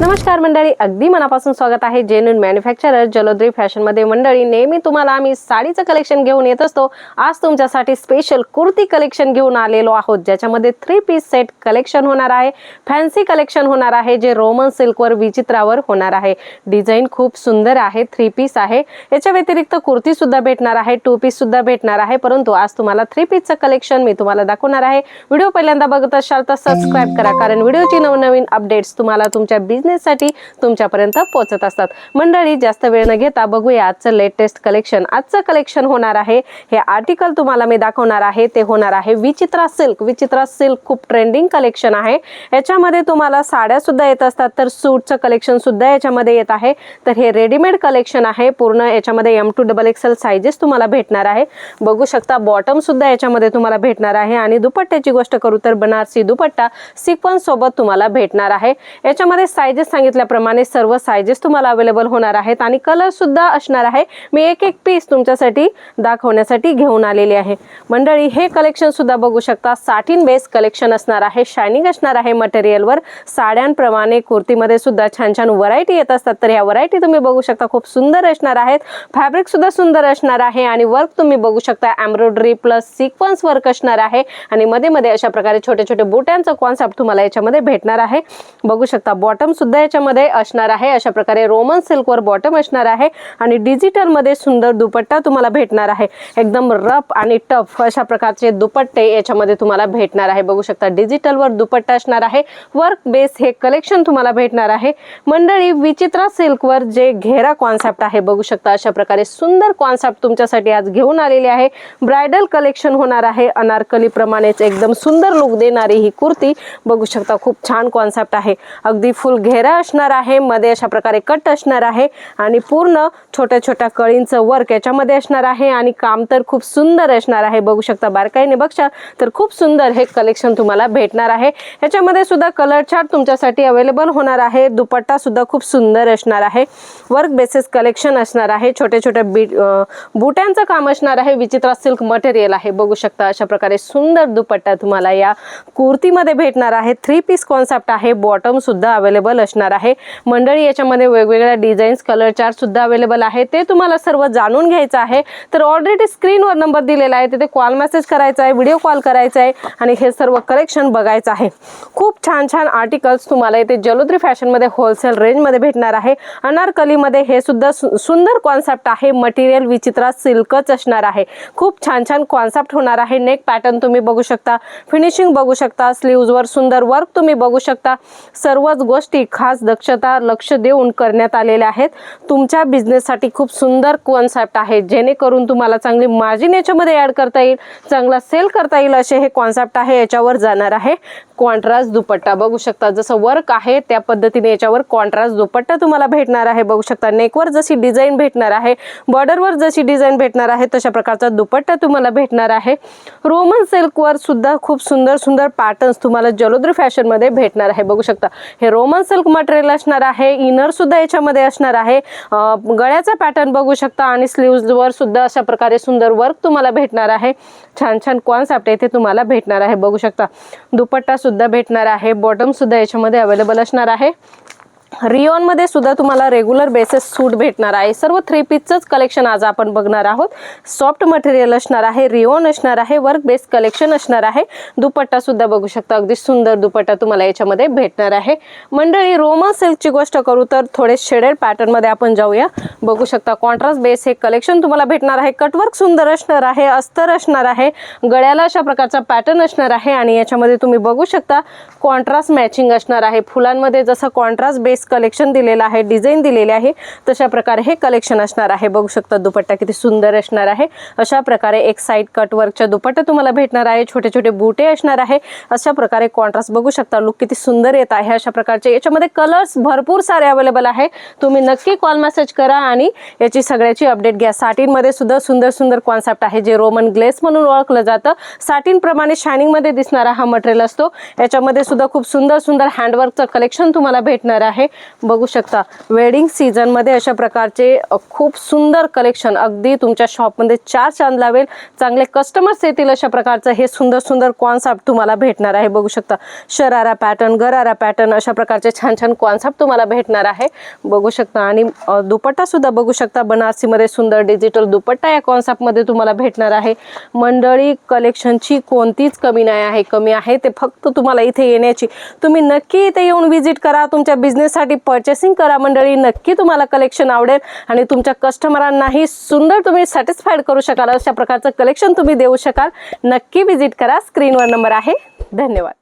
नमस्कार मंडळी, अगदी मनापासून स्वागत आहे जेन्युइन मॅन्युफॅक्चरर जलोद्री फॅशन मध्ये। मंडळी, नेहमी तुम्हाला आम्ही साडीचं कलेक्शन घेऊन येत असतो। आज तुमच्यासाठी स्पेशल कुर्ती कलेक्शन घेऊन आलेलो आहोत, ज्याच्यामध्ये 3 पीस सेट कलेक्शन होणार आहे, फॅन्सी कलेक्शन होणार आहे, जे रोमन सिल्क वर विचित्रावर होणार आहे। डिझाइन खूप सुंदर आहे, 3 पीस आहे। याच्या व्यतिरिक्त कुर्ती सुद्धा भेटणार आहे, 2 पीस सुद्धा भेटणार आहे, परंतु आज तुम्हाला 3 पीसचं कलेक्शन मी तुम्हाला दाखवणार आहे। व्हिडिओ पहिल्यांदा बघत असाल तर सबस्क्राइब करा, कारण व्हिडिओची नवनवीन अपडेट्स तुम्हाला तुमच्या बिझनेस साठी तुमच्यापर्यंत पोहोचत असतात। मंडळी, जास्त वेळ न घेता बघूया आजचं लेटेस्ट कलेक्शन। आजचं कलेक्शन होणार आहे, हे आर्टिकल तुम्हाला मी दाखवणार आहे ते होणार आहे विचित्रा सिल्क। विचित्रा सिल्क खूप ट्रेंडिंग कलेक्शन आहे। याच्यामध्ये तुम्हाला साड्या सुद्धा येत असतात, तर सूटचं कलेक्शन सुद्धा याच्यामध्ये येत आहे। तर हे रेडीमेड कलेक्शन आहे, पूर्ण याच्यामध्ये M to XXL साइजेस तुम्हाला भेटणार आहे। बघू शकता, बॉटम सुद्धा याच्यामध्ये तुम्हाला भेटणार आहे। आणि दुपट्ट्याची गोष्ट करू तर बनारसी दुपट्टा सिक्वेन्स सोबत तुम्हाला भेटणार आहे। याच्यामध्ये साइजेस सांगितल्याप्रमाणे सर्व साइजेस तुम्हाला अवेलेबल होणार आहेत आणि कलर सुद्धा असणार आहे। मी एक एक पीस तुमच्यासाठी दाखवण्यासाठी घेऊन आलेले आहे। मंडळी, हे कलेक्शन सुद्धा बघू शकता, सॅटिन बेस कलेक्शन असणार आहे, शायनिंग असणार आहे मटेरियलवर। साड्यांप्रमाणे कुर्तीमध्ये सुद्धा छान छान व्हरायटी येत असतात, तर ह्या व्हरायटी तुम्ही बघू शकता, खूप सुंदर असणार आहेत। फॅब्रिक सुद्धा सुंदर असणार आहे आणि वर्क तुम्ही बघू शकता, एम्ब्रॉयडरी प्लस सिक्वेन्स वर्क असणार आहे आणि मध्ये मध्ये अशा प्रकारे छोटे छोटे बुट्यांचा कॉन्सेप्ट तुम्हाला याच्यामध्ये भेटणार आहे। बघू शकता, बॉटम सुद्धा याच्यामध्ये असणार आहे, अशा प्रकारे रोमन सिल्क वर बॉटम असणार आहे आणि डिजिटल मध्ये सुंदर दुपट्टा तुम्हाला भेटणार आहे। एकदम रफ आणि टफ अशा प्रकारचे दुपट्टे याच्यामध्ये तुम्हाला भेटणार आहे। बघू शकता, डिजिटल वर दुपट्टा असणार आहे, वर्क बेस हे कलेक्शन तुम्हाला भेटणार आहे। मंडळी, विचित्रा सिल्क वर जे घेरा कॉन्सेप्ट आहे, बघू शकता अशा प्रकारे सुंदर कॉन्सेप्ट तुमच्यासाठी आज घेऊन आलेले आहे। ब्राइडल कलेक्शन होणार आहे, अनारकली प्रमाणेच एकदम सुंदर लुक देणारी ही कुर्ती बघू शकता, खूप छान कॉन्सेप्ट आहे। अगदी फुल घेरा असणार आहे, मध्ये अशा प्रकारे कट असणार आहे आणि पूर्ण छोट्या छोट्या कळींचं वर्क याच्यामध्ये असणार आहे आणि काम तर खूप सुंदर असणार आहे। बघू शकता, बारकाईने बघशाल तर खूप सुंदर हे कलेक्शन तुम्हाला भेटणार आहे। याच्यामध्ये सुद्धा कलर चार्ट तुमच्यासाठी अवेलेबल होणार आहे। दुपट्टा सुद्धा खूप सुंदर असणार आहे, वर्क बेसिस कलेक्शन असणार आहे, छोटे छोटे बुट्यांचं काम असणार आहे, विचित्रा सिल्क मटेरियल आहे। बघू शकता, अशा प्रकारे सुंदर दुपट्टा तुम्हाला या कुर्तीमध्ये भेटणार आहे। 3 पीस कॉन्सेप्ट आहे, बॉटम सुद्धा अवेलेबल असणार आहे। मंडळी, याच्यामध्ये वेगवेगळ्या डिझाईन्स कलर चार्ट सुद्धा अवेलेबल आहे, ते तुम्हाला सर्व जाणून घ्यायचं आहे। तर ऑलरेडी स्क्रीनवर नंबर दिलेला आहे, तिथे कॉल मेसेज करायचा आहे, व्हिडिओ कॉल करायचा आहे आणि हे सर्व कलेक्शन बघायचं आहे। खूप छान छान आर्टिकल्स तुम्हाला इथे जलोद्री फॅशन मध्ये होलसेल रेंज मध्ये भेटणार आहे। अनारकली मध्ये हे सुद्धा सुंदर कॉन्सेप्ट आहे, मटेरियल विचित्रा सिल्कच असणार आहे। खूप छान छान कॉन्सेप्ट होणार आहे। नेक पॅटर्न तुम्ही बघू शकता, फिनिशिंग बघू शकता, स्लीव्ज वर सुंदर वर्क तुम्ही बघू शकता। सर्वच गोष्टी खास दक्षता लक्ष देऊन करण्यात आलेल्या आहेत। तुमच्या बिझनेस साठी खूप सुंदर कॉन्सेप्ट आहे, जेणेकरून तुम्हाला चांगली मार्जिन याच्यामध्ये ऍड करता येईल, चांगला सेल करता येईल असे हे कॉन्सेप्ट आहे। याच्यावर जाणार आहे कॉन्ट्रास्ट दुपट्टा, बघू शकता जसं वर्क आहे त्या पद्धतीने याच्यावर कॉन्ट्रास्ट दुपट्टा तुम्हाला भेटणार आहे। बघू शकता, नेकवर जशी डिझाईन भेटणार आहे, बॉर्डरवर जशी डिझाईन भेटणार आहे, तशा प्रकारचा दुपट्टा तुम्हाला भेटणार आहे। रोमन सिल्क वर सुद्धा खूप सुंदर सुंदर पॅटर्न्स तुम्हाला जलोद्री फॅशन मध्ये भेटणार आहे। बघू शकता, हे रोमन सिल्क मटेरियल असणार आहे, इनर सुद्धा याच्यामध्ये असणार आहे। गळ्याचा पॅटर्न बघू शकता आणि स्लीव्ज वर सुद्धा अशा प्रकारे सुंदर वर्क तुम्हाला भेटणार आहे। छान छान कॉन्सेप्ट इथे तुम्हाला भेटणार आहे। बघू शकता, दुपट्टा सुद्धा भेटणार आहे, बॉटम सुद्धा याच्यामध्ये अवेलेबल असणार आहे। रिओन मध्ये सुद्धा तुम्हाला रेग्युलर बेसिस सूट भेटणार आहे। सर्व 3 पीसच कलेक्शन आज आपण बघणार आहोत। सॉफ्ट मटेरियल असणार आहे, रिओन असणार आहे, वर्क बेस कलेक्शन असणार आहे। दुपट्टा सुद्धा बघू शकता, अगदी सुंदर दुपट्टा तुम्हाला याच्यामध्ये भेटणार आहे। मंडळी, रोमन सिल्कची गोष्ट करू तर थोडे शेडेड पॅटर्न मध्ये आपण जाऊया। बघू शकता, कॉन्ट्रास्ट बेस हे कलेक्शन तुम्हाला भेटणार आहे। कटवर्क सुंदर असणार आहे, अस्तर असणार आहे, गळ्याला अशा प्रकारचा पॅटर्न असणार आहे आणि याच्यामध्ये तुम्ही बघू शकता कॉन्ट्रास्ट मॅचिंग असणार आहे। फुलांमध्ये जसं कॉन्ट्रास्ट बेस कलेक्शन दिलेलं आहे, डिझाईन दिलेले आहे. तशा प्रकारे हे कलेक्शन असणार आहे. बघू शकता दुपट्टा किती सुंदर असणार आहे. अशा प्रकारे एक साइड कट वर्कचा दुपट्टा तुम्हाला भेटणार आहे. छोटे छोटे बुटे असणार आहे. अशा प्रकारे कॉन्ट्रास्ट बघू शकता, लुक किती सुंदर येत आहे. अशा प्रकारचे याच्यामध्ये कलर्स भरपूर सारे अवेलेबल आहे. तुम्ही नक्की कॉल मेसेज करा आणि याची सगळ्याची अपडेट घ्या. साटिन मध्ये सुद्धा सुंदर सुंदर कॉन्सेप्ट आहे, जे रोमन ग्लेस म्हणून ओळखलं जातं. साटिन प्रमाणे शायनिंग मध्ये दिसणारा हा मटेरियल असतो. याच्यामध्ये सुद्धा खूप सुंदर सुंदर हँडवर्कचं कलेक्शन तुम्हाला भेटणार आहे. बघू शकता वेडिंग सीझन मध्ये अशा प्रकारचे खूप सुंदर कलेक्शन अगदी तुमच्या शॉपमध्ये चार चांद लावेल. चांगले कस्टमर्स येतील अशा प्रकारचं हे सुंदर सुंदर कॉन्सेप्ट तुम्हाला भेटणार आहे. बघू शकता शरारा पॅटर्न, गरारा पॅटर्न अशा प्रकारचे छान छान कॉन्सेप्ट तुम्हाला भेटणार आहे. बघू शकता आणि दुपट्टा सुद्धा बघू शकता बनारसी मध्ये सुंदर डिजिटल दुपट्टा या कॉन्सेप्ट मध्ये तुम्हाला भेटणार आहे. मंडळी कलेक्शनची कोणतीच कमी नाही आहे. कमी आहे ते फक्त तुम्हाला इथे येण्याची. तुम्ही नक्की इथे येऊन व्हिजिट करा. तुमच्या बिझनेससाठी परचेसिंग करा मंडळी. नक्की तुम्हाला कलेक्शन आवडेल आणि तुमच्या कस्टमरांनाही सुंदर तुम्ही सॅटिस्फाईड करू शकाल. अशा प्रकारचं कलेक्शन तुम्ही देऊ शकाल. नक्की व्हिजिट करा. स्क्रीनवर नंबर आहे. धन्यवाद.